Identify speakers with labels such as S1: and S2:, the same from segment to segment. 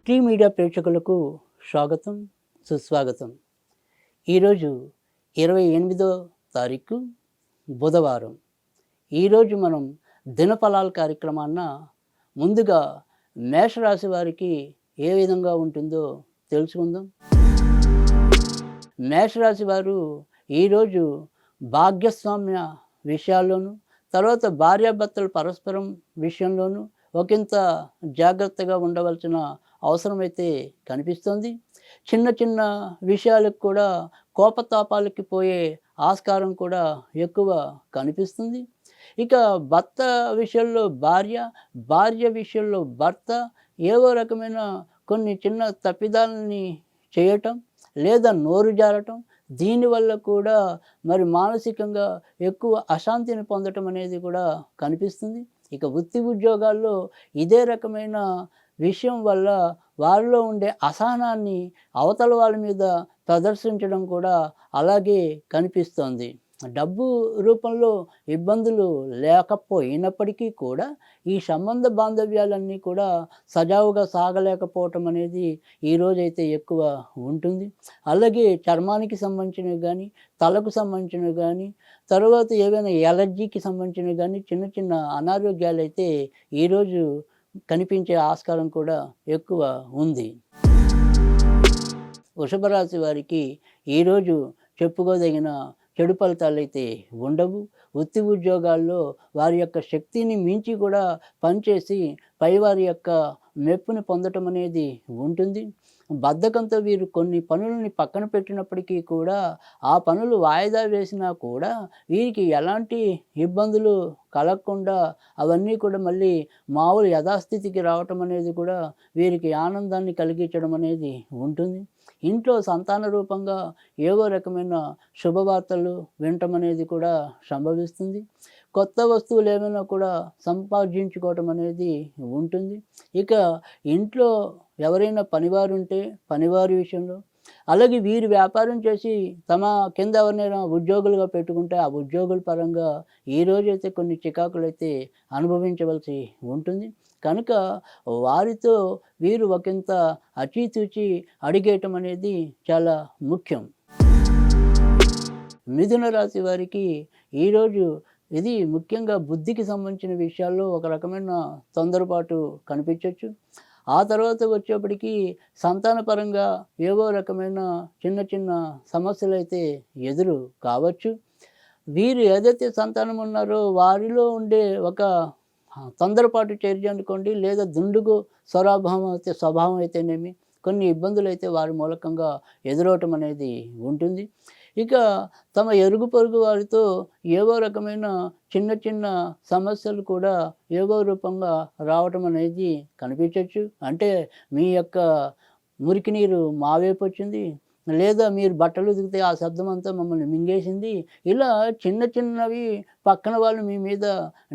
S1: Tea media ప్రేక్షకులకు స్వాగతం, సుస్వాగతం. ఈరోజు 28వ తారీఖు బుధవారం. ఈరోజు మనం దినఫలాల కార్యక్రమాన్న ముందుగా మేషరాశి వారికి ఏ విధంగా ఉంటుందో తెలుసుకుందాం. మేషరాశి వారు ఈరోజు భాగ్యస్వామ్య విషయాల్లోనూ, తర్వాత భార్యాభర్తల పరస్పరం విషయంలోనూ ఒకంత జాగ్రత్తగా ఉండవలసిన అవసరమైతే కనిపిస్తుంది. చిన్న చిన్న విషయాలకు కూడా కోపతాపాలకి పోయే ఆస్కారం కూడా ఎక్కువ కనిపిస్తుంది. ఇక భర్త విషయంలో భార్య, భార్య విషయంలో భర్త ఏవో రకమైన కొన్ని చిన్న తప్పిదాలని చేయటం లేదా నోరు జారటం, దీనివల్ల కూడా మరి మానసికంగా ఎక్కువ అశాంతిని పొందటం అనేది కూడా కనిపిస్తుంది. ఇక వృత్తి ఉద్యోగాల్లో ఇదే రకమైన విషయం వల్ల వారిలో ఉండే అసహనాన్ని అవతల వాళ్ళ మీద ప్రదర్శించడం కూడా అలాగే కనిపిస్తోంది. డబ్బు రూపంలో ఇబ్బందులు లేకపోయినప్పటికీ కూడా ఈ సంబంధ బాంధవ్యాలన్నీ కూడా సజావుగా సాగలేకపోవటం అనేది ఈరోజైతే ఎక్కువ ఉంటుంది. అలాగే చర్మానికి సంబంధించినవి కానీ, తలకు సంబంధించినవి కానీ, తర్వాత ఏవైనా ఎలర్జీకి సంబంధించినవి కానీ చిన్న చిన్న అనారోగ్యాలు అయితే ఈరోజు కనిపించే ఆస్కారం కూడా ఎక్కువ ఉంది. వృషభ రాశి వారికి ఈరోజు చెప్పుకోదగిన చెడు ఫలితాలైతే ఉండవు. వృత్తి ఉద్యోగాల్లో వారి యొక్క శక్తిని మించి కూడా పనిచేసి పైవారి యొక్క మెప్పుని పొందటం అనేది ఉంటుంది. బద్ధకంతో వీరు కొన్ని పనులని పక్కన పెట్టినప్పటికీ కూడా ఆ పనులు వాయిదా వేసినా కూడా వీరికి ఎలాంటి ఇబ్బందులు కలగకుండా అవన్నీ కూడా మళ్ళీ మామూలు యథాస్థితికి రావటం అనేది కూడా వీరికి ఆనందాన్ని కలిగించడం అనేది ఉంటుంది. ఇంట్లో సంతాన రూపంగా ఏవో రకమైన శుభవార్తలు వినటం అనేది కూడా సంభవిస్తుంది. కొత్త వస్తువులు ఏమైనా కూడా సంపాదించుకోవటం అనేది ఉంటుంది. ఇక ఇంట్లో ఎవరైనా పనివారు ఉంటే పనివారి విషయంలో, అలాగే వీరు వ్యాపారం చేసి తమ కింద ఎవరినైనా ఉద్యోగులుగా పెట్టుకుంటే ఆ ఉద్యోగుల పరంగా ఈరోజైతే కొన్ని చికాకులైతే అనుభవించవలసి ఉంటుంది. కనుక వారితో వీరు ఒకంత అచీతూచి అడిగేయటం అనేది చాలా ముఖ్యం. మిథున రాశి వారికి ఈరోజు ఇది ముఖ్యంగా బుద్ధికి సంబంధించిన విషయాల్లో ఒక రకమైన తొందరపాటు కనిపించవచ్చు. ఆ తర్వాత వచ్చేప్పటికి సంతానపరంగా ఏవో రకమైన చిన్న చిన్న సమస్యలైతే ఎదురు కావచ్చు. వీరు ఏదైతే సంతానం ఉన్నారో వారిలో ఉండే ఒక తొందరపాటు చర్య అనుకోండి, లేదా దుండుగు స్వభావం అయితేనేమి కొన్ని ఇబ్బందులు అయితే వారి మూలకంగా ఎదురవటం అనేది ఉంటుంది. ఇక తమ ఎరుగు పొరుగు వారితో ఏవో రకమైన చిన్న చిన్న సమస్యలు కూడా ఏవో రూపంగా రావటం అనేది కనిపించవచ్చు. అంటే మీ యొక్క మురికి నీరు మా వైపు వచ్చింది, లేదా మీరు బట్టలు ఉతికితే ఆ శబ్దం అంతా మమ్మల్ని మింగేసింది. ఇలా చిన్న చిన్నవి పక్కన వాళ్ళు మీ మీద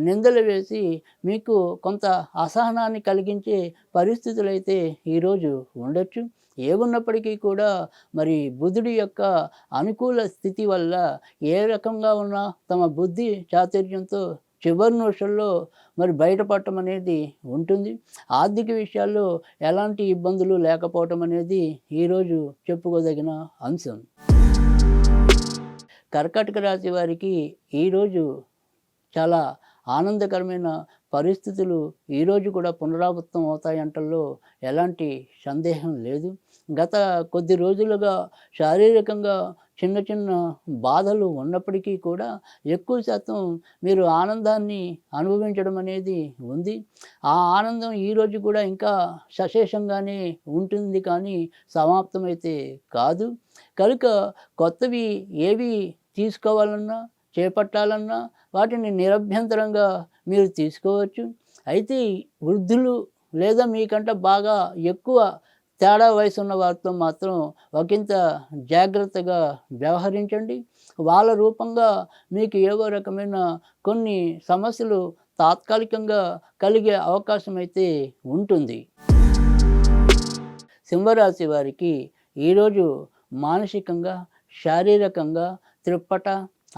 S1: నిందలు వేసి మీకు కొంత అసహనాన్ని కలిగించే పరిస్థితులు అయితే ఈరోజు ఉండొచ్చు. ఏమున్నప్పటికీ కూడా మరి బుధుడి యొక్క అనుకూల స్థితి వల్ల ఏ రకంగా ఉన్నా తమ బుద్ధి చాతుర్యంతో చివరి నిమిషంలో మరి బయటపడటం అనేది ఉంటుంది. ఆర్థిక విషయాల్లో ఎలాంటి ఇబ్బందులు లేకపోవటం అనేది ఈరోజు చెప్పుకోదగిన అంశం. కర్కాటక రాశి వారికి ఈరోజు చాలా ఆనందకరమైన పరిస్థితులు ఈరోజు కూడా పునరావృతం అవుతాయంటల్లో ఎలాంటి సందేహం లేదు. గత కొద్ది రోజులుగా శారీరకంగా చిన్న చిన్న బాధలు ఉన్నప్పటికీ కూడా ఎక్కువ శాతం మీరు ఆనందాన్ని అనుభవించడం అనేది ఉంది. ఆ ఆనందం ఈరోజు కూడా ఇంకా సశేషంగానే ఉంటుంది, కానీ సమాప్తమైతే కాదు. కనుక కొత్తవి ఏవి తీసుకోవాలన్నా చేపట్టాలన్నా వాటిని నిరభ్యంతరంగా మీరు తీసుకోవచ్చు. అయితే వృద్ధులు లేదా మీకంటే బాగా ఎక్కువ తేడా వయసు ఉన్న వారితో మాత్రం ఒకంత జాగ్రత్తగా వ్యవహరించండి. వాళ్ళ రూపంగా మీకు ఏవో రకమైన కొన్ని సమస్యలు తాత్కాలికంగా కలిగే అవకాశం అయితే ఉంటుంది. సింహరాశి వారికి ఈరోజు మానసికంగా, శారీరకంగా త్రిప్పట,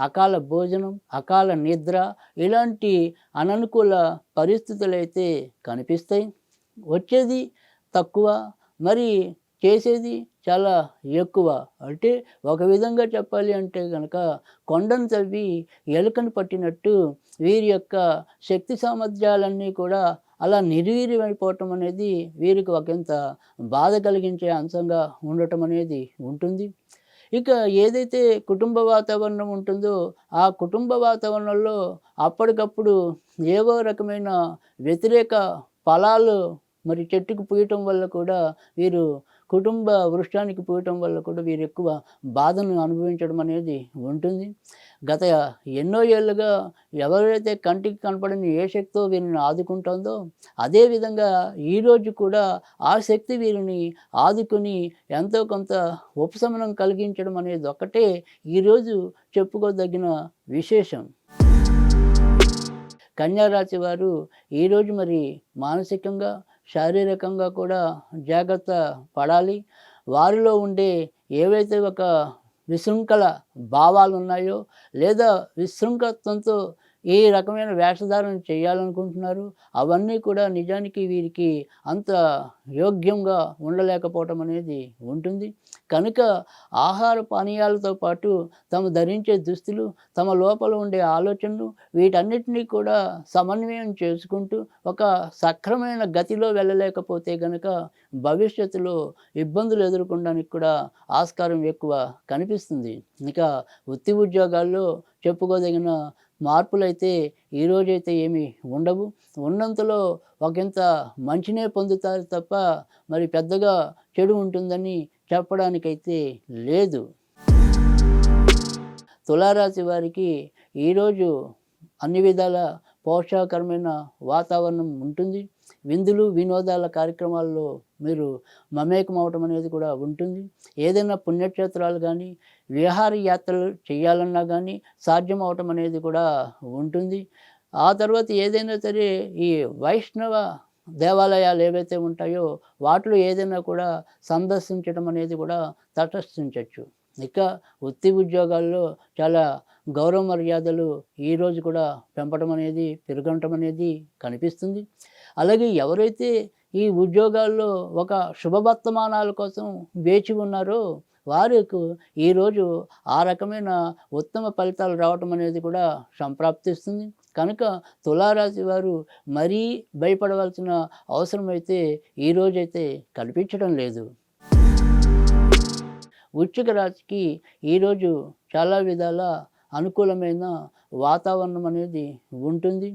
S1: అకాల భోజనం, అకాల నిద్ర ఇలాంటి అననుకూల పరిస్థితులైతే కనిపిస్తాయి. వచ్చేది తక్కువ, మరి చేసేది చాలా ఎక్కువ. అంటే ఒక విధంగా చెప్పాలి అంటే గనక కొండను తవ్వి ఎలుకను పట్టినట్టు వీరి యొక్క శక్తి సామర్థ్యాలన్నీ కూడా అలా నిర్వీర్యమైపోవటం అనేది వీరికి ఒకంత బాధ కలిగించే అంశంగా ఉండటం అనేది ఉంటుంది. ఇక ఏదైతే కుటుంబ వాతావరణం ఉంటుందో, ఆ కుటుంబ వాతావరణంలో అప్పటికప్పుడు ఏవో రకమైన వ్యతిరేక ఫలాలు మరి చెట్టుకు పూయటం వల్ల కూడా వీరు కుటుంబ వృక్షానికి పూయటం వల్ల కూడా వీరెక్కువ బాధను అనుభవించడం అనేది ఉంటుంది. గత ఎన్నో ఏళ్లుగా ఎవరైతే కంటికి కనపడని ఏ శక్తో వీరిని ఆదుకుంటుందో, అదే విధంగా ఈరోజు కూడా ఆ శక్తి వీరిని ఆదుకొని ఎంతో కొంత ఉపశమనం కలిగించడం అనేది ఒక్కటే ఈరోజు చెప్పుకోదగిన విశేషం. కన్యా రాశి వారు ఈరోజు మరి మానసికంగా, శారీరకంగా కూడా జాగ్రత్త పడాలి. వారిలో ఉండే ఏవైతే ఒక విశృంఖల భావాలున్నాయో, లేదా విశృంఖలత్వంతో ఏ రకమైన వేషధారణ చేయాలనుకుంటున్నారు, అవన్నీ కూడా నిజానికి వీరికి అంత యోగ్యంగా ఉండలేకపోవటం అనేది ఉంటుంది. కనుక ఆహార పానీయాలతో పాటు తాము ధరించే దుస్తులు, తమ లోపల ఉండే ఆలోచనలు వీటన్నిటినీ కూడా సమన్వయం చేసుకుంటూ ఒక సక్రమైన గతిలో వెళ్ళలేకపోతే గనక భవిష్యత్తులో ఇబ్బందులు ఎదుర్కొనడానికి కూడా ఆస్కారం ఎక్కువ కనిపిస్తుంది. ఇక వృత్తి ఉద్యోగాల్లో చెప్పుకోదగిన మార్పులైతే ఈరోజైతే ఏమీ ఉండవు. ఉన్నంతలో ఒకంత మంచినే పొందుతారు తప్ప మరి పెద్దగా చెడు ఉంటుందని చెప్పడానికైతే లేదు. తులారాశి వారికి ఈరోజు అన్ని విధాల పోషాకరమైన వాతావరణం ఉంటుంది. విందులు, వినోదాల కార్యక్రమాల్లో మీరు మమేకం అవ్వటం అనేది కూడా ఉంటుంది. ఏదైనా పుణ్యక్షేత్రాలు కానీ, విహారయాత్రలు చేయాలన్నా కానీ సాధ్యం అవ్వటం అనేది కూడా ఉంటుంది. ఆ తర్వాత ఏదైనా సరే ఈ వైష్ణవ దేవాలయాలు ఏవైతే ఉంటాయో వాటిలో ఏదైనా కూడా సందర్శించడం అనేది కూడా తటస్థించవచ్చు. ఇక వృత్తి ఉద్యోగాల్లో చాలా గౌరవ మర్యాదలు ఈరోజు కూడా పెంపడం అనేది, పెరగటం అనేది కనిపిస్తుంది. అలాగే ఎవరైతే ఈ ఉద్యోగాల్లో ఒక శుభవర్తమానాల కోసం వేచి ఉన్నారో వారికి ఈరోజు ఆ రకమైన ఉత్తమ ఫలితాలు రావటం అనేది కూడా సంప్రాప్తిస్తుంది. కనుక తులారాశి వారు మరీ భయపడవలసిన అవసరమైతే ఈరోజైతే కనిపించడం లేదు. వృశ్చిక రాశికి ఈరోజు చాలా విధాల అనుకూలమైన వాతావరణం అనేది ఉంటుంది.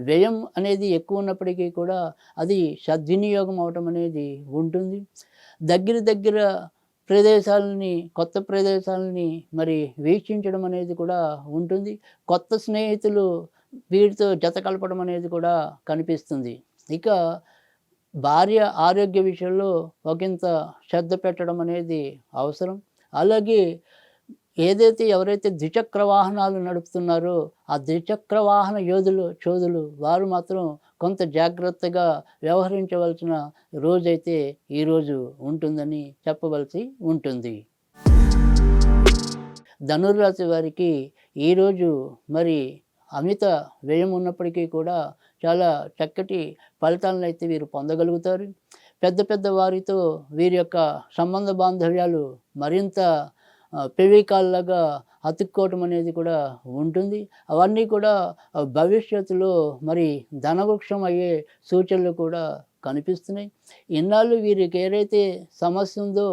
S1: వ్యయం అనేది ఎక్కువ ఉన్నప్పటికీ కూడా అది సద్వినియోగం అవటం అనేది ఉంటుంది. దగ్గర ప్రదేశాలని, కొత్త ప్రదేశాలని మరి వీక్షించడం అనేది కూడా ఉంటుంది. కొత్త స్నేహితులు వీరితో జత కలపడం అనేది కూడా కనిపిస్తుంది. ఇక భార్య ఆరోగ్య విషయంలో ఒకంత శ్రద్ధ పెట్టడం అనేది అవసరం. అలాగే ఏదైతే ఎవరైతే ద్విచక్ర వాహనాలు నడుపుతున్నారో ఆ ద్విచక్ర వాహన చోదులు వారు మాత్రం కొంత జాగ్రత్తగా వ్యవహరించవలసిన రోజైతే ఈరోజు ఉంటుందని చెప్పవలసి ఉంటుంది. ధనుర్రాశి వారికి ఈరోజు మరి అమిత వ్యయం ఉన్నప్పటికీ కూడా చాలా చక్కటి ఫలితాలను అయితే వీరు పొందగలుగుతారు. పెద్ద వారితో వీరి యొక్క సంబంధ బాంధవ్యాలు మరింత పెవికాల్లాగా అతుక్కోవటం అనేది కూడా ఉంటుంది. అవన్నీ కూడా భవిష్యత్తులో మరి ధనవృక్షం అయ్యే సూచనలు కూడా కనిపిస్తున్నాయి. ఇన్నాళ్ళు వీరికి ఏదైతే సమస్య ఉందో,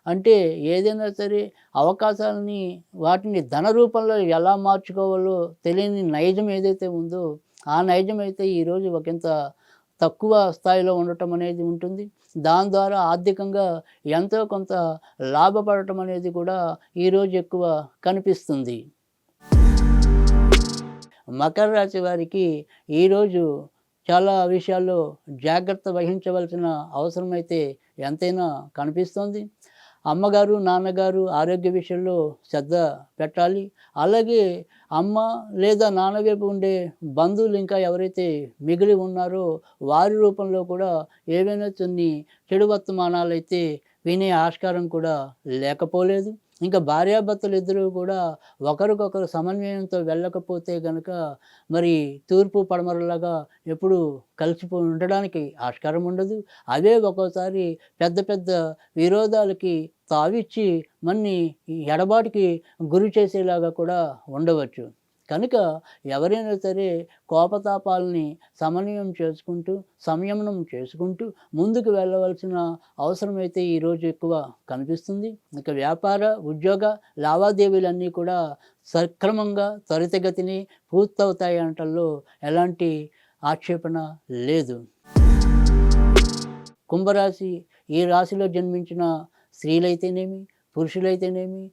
S1: అంటే ఏదైనా సరే అవకాశాలని వాటిని ధన రూపంలో ఎలా మార్చుకోవాలో తెలియని నైజం ఏదైతే ఉందో ఆ నైజం అయితే ఈరోజు ఒకంత తక్కువ స్థాయిలో ఉండటం అనేది ఉంటుంది. దాని ద్వారా ఆర్థికంగా ఎంతో కొంత లాభపడటం అనేది కూడా ఈరోజు ఎక్కువ కనిపిస్తుంది. మకర రాశి వారికి ఈరోజు చాలా విషయాల్లో జాగ్రత్త వహించవలసిన అవసరమైతే ఎంతైనా కనిపిస్తుంది. అమ్మగారు, నాన్నగారు ఆరోగ్య విషయంలో శ్రద్ధ పెట్టాలి. అలాగే అమ్మ లేదా నాన్న వైపు ఉండే బంధువులు ఇంకా ఎవరైతే మిగిలి ఉన్నారో వారి రూపంలో కూడా ఏవైనా కొన్ని చెడు వర్తమానాలు అయితే వినే ఆస్కారం కూడా లేకపోలేదు. ఇంకా భార్యాభర్తలిద్దరూ కూడా ఒకరికొకరు సమన్వయంతో వెళ్ళకపోతే గనక మరి తూర్పు పడమరలాగా ఎప్పుడూ కలిసిపోయి ఉండడానికి ఆస్కారం ఉండదు. అవే ఒక్కోసారి పెద్ద పెద్ద విరోధాలకి తావిచ్చి మన్ని ఈ ఎడబాటుకి గురి చేసేలాగా కూడా ఉండవచ్చు. కనుక ఎవరైనా సరే కోపతాపాలని సమన్వయం చేసుకుంటూ, సంయమనం చేసుకుంటూ ముందుకు వెళ్ళవలసిన అవసరమైతే ఈరోజు ఎక్కువ కనిపిస్తుంది. ఇక వ్యాపార, ఉద్యోగ లావాదేవీలన్నీ కూడా సక్రమంగా త్వరితగతిని పూర్తవుతాయి అనటంలో ఎలాంటి ఆక్షేపణ లేదు. కుంభరాశి ఈ రాశిలో జన్మించిన స్త్రీలైతేనేమి, పురుషులైతేనేమి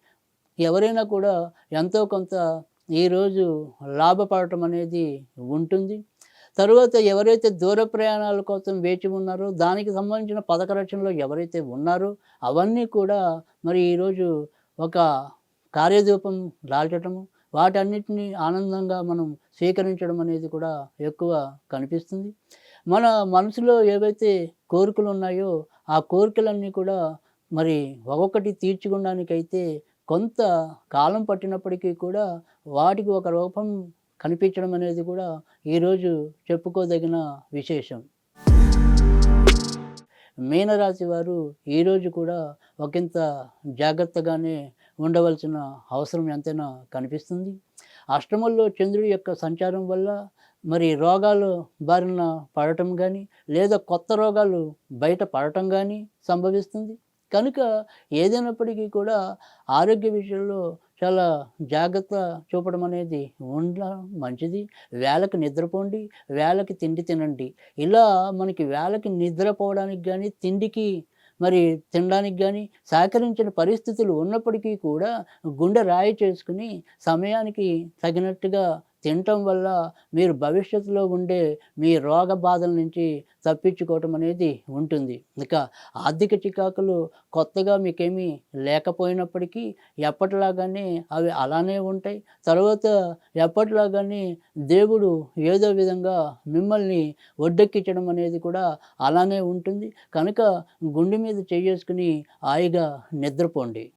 S1: ఎవరైనా కూడా ఎంతో కొంత ఈరోజు లాభపడటం అనేది ఉంటుంది. తరువాత ఎవరైతే దూర ప్రయాణాల కోసం వేచి ఉన్నారో దానికి సంబంధించిన పథక రచనలో ఎవరైతే ఉన్నారో అవన్నీ కూడా మరి ఈరోజు ఒక కార్యరూపం దాల్చటము, వాటన్నిటిని ఆనందంగా మనం స్వీకరించడం అనేది కూడా ఎక్కువ కనిపిస్తుంది. మన మనసులో ఏవైతే కోరికలు ఉన్నాయో ఆ కోరికలన్నీ కూడా మరి ఒక్కొక్కటి తీర్చుకోవడానికైతే కొంత కాలం పట్టినప్పటికీ కూడా వాటికి ఒక రూపం కనిపించడం అనేది కూడా ఈరోజు చెప్పుకోదగిన విశేషం. మీనరాశి వారు ఈరోజు కూడా ఒకంత జాగ్రత్తగానే ఉండవలసిన అవసరం ఎంతైనా కనిపిస్తుంది. అష్టమంలో చంద్రుడి యొక్క సంచారం వల్ల మరి రోగాలు బారిన పడటం కానీ లేదా కొత్త రోగాలు బయట పడటం కానీ సంభవిస్తుంది. కనుక ఏదైనప్పటికీ కూడా ఆరోగ్య విషయంలో చాలా జాగ్రత్త చూపడం అనేది మంచిది. వేళకి నిద్రపోండి, వేళకి తిండి తినండి. ఇలా మనకి వేళకి నిద్రపోవడానికి కానీ, తిండికి మరి తినడానికి కానీ సహకరించిన పరిస్థితులు ఉన్నప్పటికీ కూడా గుండె రాయి చేసుకుని సమయానికి తగినట్టుగా తినటం వల్ల మీరు భవిష్యత్తులో ఉండే మీ రోగ బాధల నుంచి తప్పించుకోవటం అనేది ఉంటుంది. ఇక ఆర్థిక చికాకులు కొత్తగా మీకేమీ లేకపోయినప్పటికీ ఎప్పటిలాగానే అవి అలానే ఉంటాయి. తర్వాత ఎప్పటిలాగానే దేవుడు ఏదో విధంగా మిమ్మల్ని ఒడ్డెక్కించడం అనేది కూడా అలానే ఉంటుంది. కనుక గుండె మీద చేసుకుని హాయిగా నిద్రపోండి.